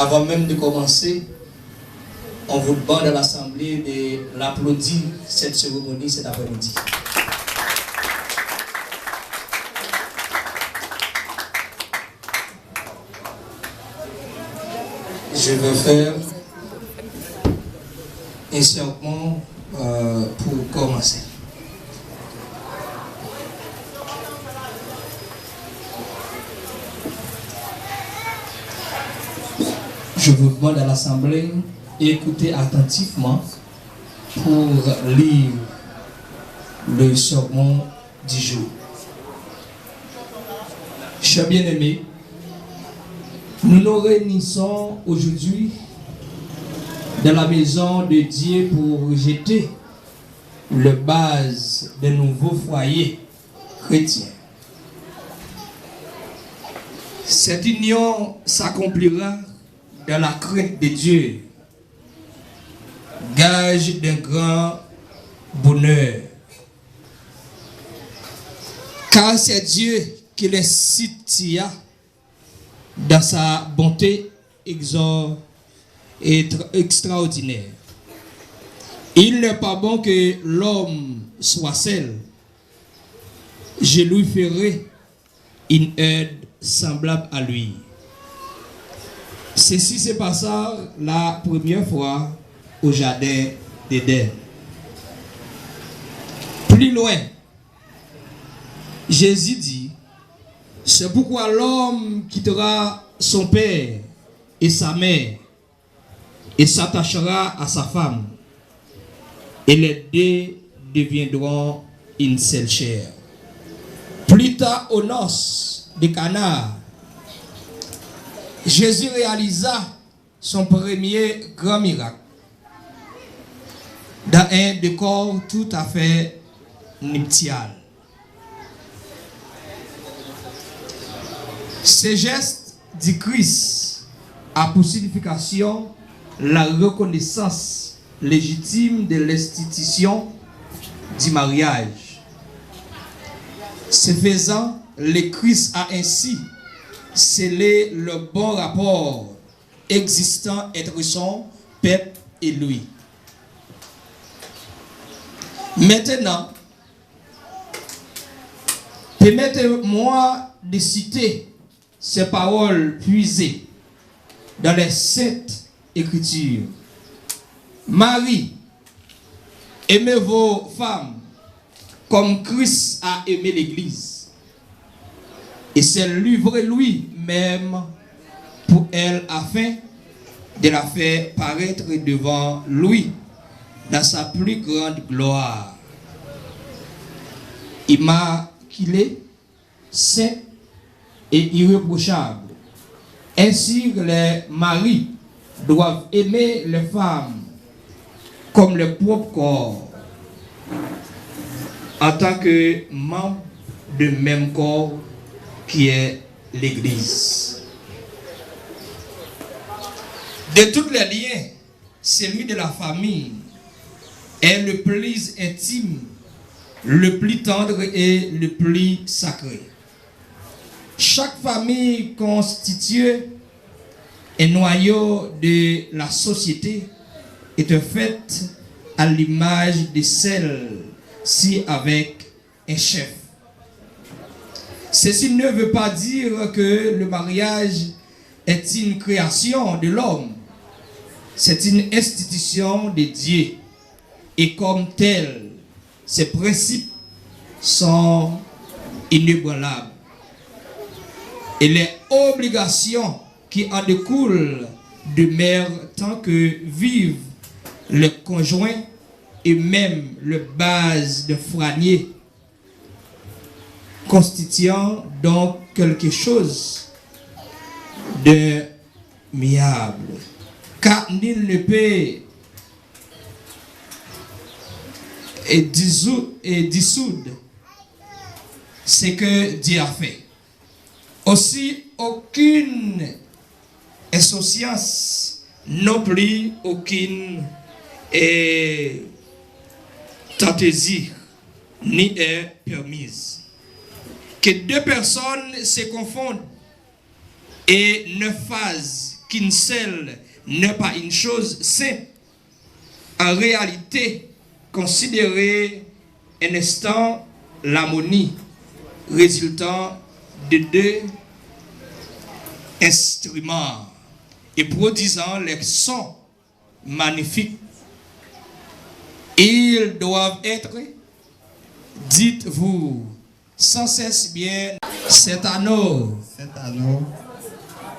Avant même de commencer, on vous demande à l'Assemblée de l'applaudir cette cérémonie cet après-midi. Je vais faire un serment pour commencer. Je vous demande à l'Assemblée d'écouter attentivement pour lire le sermon du jour. Chers bien-aimés, nous nous réunissons aujourd'hui dans la maison de Dieu pour jeter le base de nouveaux foyers chrétiens. Cette union s'accomplira dans la crainte de Dieu, gage d'un grand bonheur. Car c'est Dieu qui les cite dans sa bonté extraordinaire. Il n'est pas bon que l'homme soit seul. Je lui ferai une aide semblable à lui. Ceci se passa la première fois au jardin d'Éden. Plus loin, Jésus dit: c'est pourquoi l'homme quittera son père et sa mère et s'attachera à sa femme, et les deux deviendront une seule chair. Plus tard, aux noces de Cana, Jésus réalisa son premier grand miracle dans un décor tout à fait nuptial. Ce geste du Christ a pour signification la reconnaissance légitime de l'institution du mariage. Ce faisant, le Christ a ainsi scellé le bon rapport existant entre son peuple et lui. Maintenant, permettez-moi de citer ces paroles puisées dans les Saintes Écritures. Marie, aimez vos femmes comme Christ a aimé l'Église et s'est livré lui-même pour elle afin de la faire paraître devant lui dans sa plus grande gloire. Immaculée, saint et irréprochable. Ainsi, les maris doivent aimer les femmes comme leur propre corps, en tant que membres du même corps qui est l'Église. De tous les liens, celui de la famille est le plus intime, le plus tendre et le plus sacré. Chaque famille constitue un noyau de la société est faite à l'image de celle-ci avec un chef. Ceci ne veut pas dire que le mariage est une création de l'homme. C'est une institution de Dieu. Et comme tel, ses principes sont inébranlables. Et les obligations qui en découlent demeurent tant que vivent le conjoint et même le base de fournier, constituant donc quelque chose de miable. Car nul ne peut dissoudre ce que Dieu a fait. Aussi, aucune insouciance, non plus aucune fantaisie ni est permise. Que deux personnes se confondent et ne fassent qu'une seule n'est pas une chose simple. En réalité, considérez un instant l'harmonie résultant de deux instruments et produisant les sons magnifiques. Ils doivent être, dites-vous, sans cesse bien, cet anneau,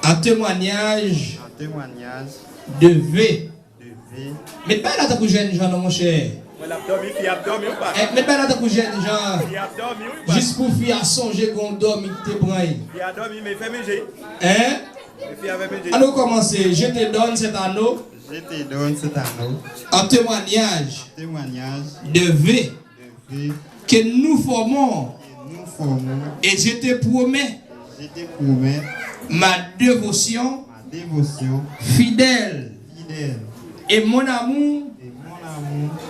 en témoignage de V. Mais pas là, t'as jeune gens, mon cher. Mais pas là, t'as jeune gens. Juste pour faire songer qu'on dorme, il te prend. Hein? Allons commencer. Je te donne cet anneau. En témoignage de V que nous formons. Et je te promets ma dévotion fidèle et mon amour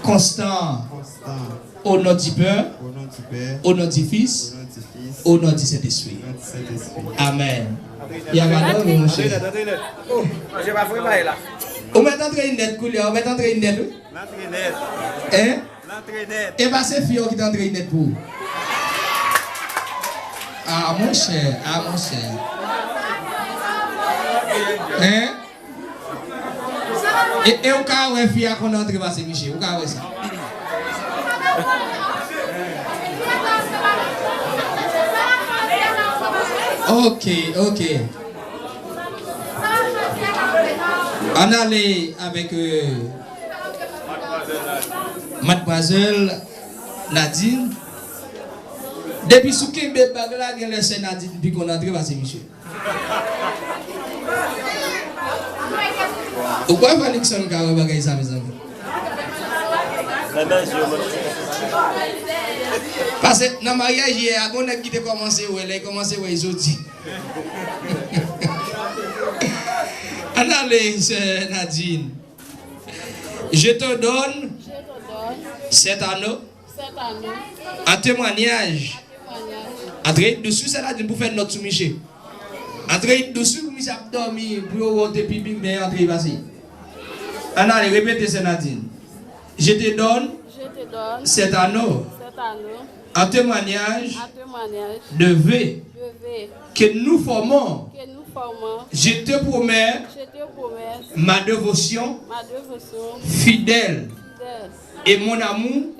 constant au nom du Père, au nom du Fils, au nom du Saint-Esprit. Amen. Il y a madame, mon cher. On met entrer une net, on met entrer une net. Hein? Et bien c'est Fio qui t'entraîne une net pour. Ah mon cher, Hein? Et au cas où Fio qu'on entre passer Michel, au cas où ça. Ok. On allait avec Mademoiselle Nadine. Depuis ce que Bagla a laissé Nadine, puis qu'on entre, c'est Michel. Pourquoi Nixon a bagay ça, mes amis? Parce que dans le mariage, il y a un gars qui a commencé, il a commencé à aujourd'hui. Analyse, Nadine. Je te donne cet anneau en témoignage. Entrez dessus, c'est Nadine pour faire notre soumission. Entrez dessus, pour nous dormir, pour monter pipi, mais entrez vas-y. Allez, répétez, c'est Nadine. Je te donne cet anneau en témoignage de V que nous formons. Je te promets ma dévotion fidèle et mon amour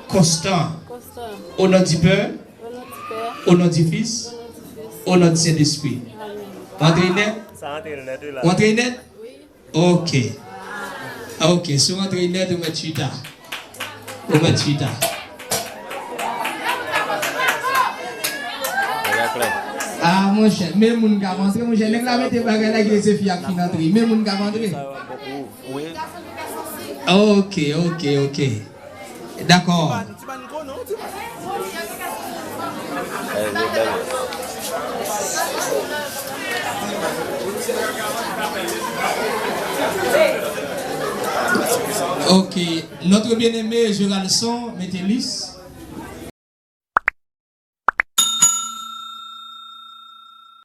constant. Au nom du Père, au nom du Fils, au nom du Saint-Esprit. Entrez net? Ok. Sur entrez net, vous mettez chita. Ah mon cher, même mon gars rentré, mon cher, n'est-ce pas mettre bagay là qui c'est fiable qui n'entre, même mon gars rentré. Ok. D'accord. Ok, notre bien-aimé Gérald Son, mettez lisse.